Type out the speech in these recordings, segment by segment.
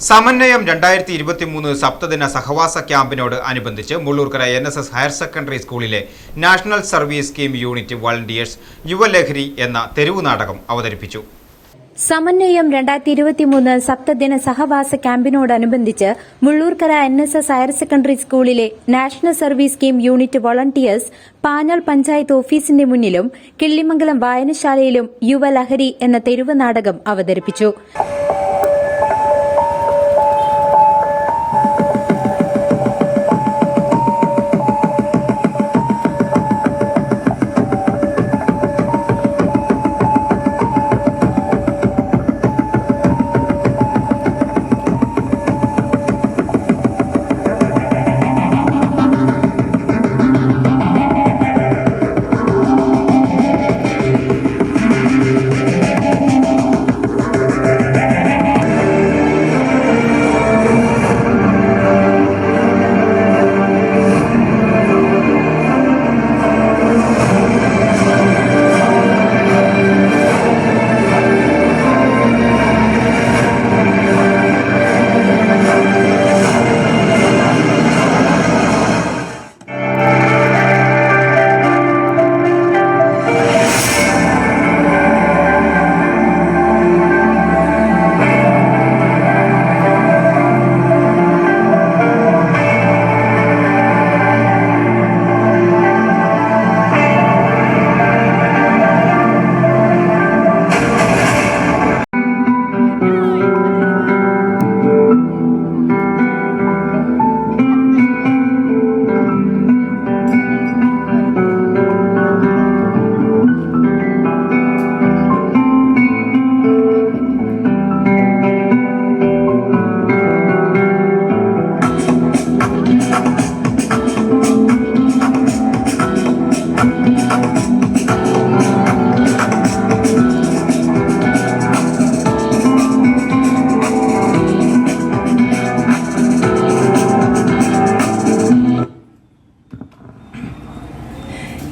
സമന്വയം 2023 സപ്തദിന സഹവാസ ക്യാമ്പിനോട് അനുബന്ധിച്ച് മുള്ളൂർക്കര NSS ഹയർ സെക്കൻഡറി സ്കൂളിലെ national service scheme unit volunteers Yuvalahari എന്ന തെരുവു നാടകം അവതരിപ്പിച്ചു. സമന്വയം 2023 സപ്തദിന സഹവാസ ക്യാമ്പിനോടനുബന്ധിച്ച് മുള്ളൂർക്കര NSS ഹയർ സെക്കൻഡറി സ്കൂളിലെ national service scheme unit volunteers Panjal panchayat ഓഫീസിന്റെ മുന്നിലും കിള്ളിമംഗലം വായനശാലയിലും യുവലഹരി എന്ന തെരുവു നാടകം അവതരിപ്പിച്ചു.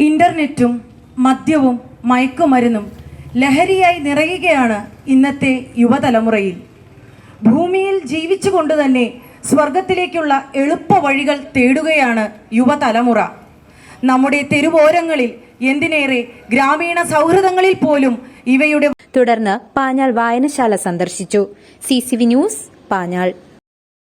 ഇന്റർനെറ്റും മദ്യവും മയക്കുമരുന്നും ലഹരിയായി നിറയുകയാണ് ഇന്നത്തെ യുവതലമുറയിൽ. ഭൂമിയിൽ ജീവിച്ചുകൊണ്ട് തന്നെ സ്വർഗത്തിലേക്കുള്ള എളുപ്പ വഴികൾ തേടുകയാണ് യുവതലമുറ. നമ്മുടെ തെരുവോരങ്ങളിൽ എന്തിനേറെ ഗ്രാമീണ സൗഹൃദങ്ങളിൽ പോലും ഇവയുടെ തുടർന്ന് പാഞ്ഞാൾ വായനശാല സന്ദർശിച്ചു. CCV news Panjal.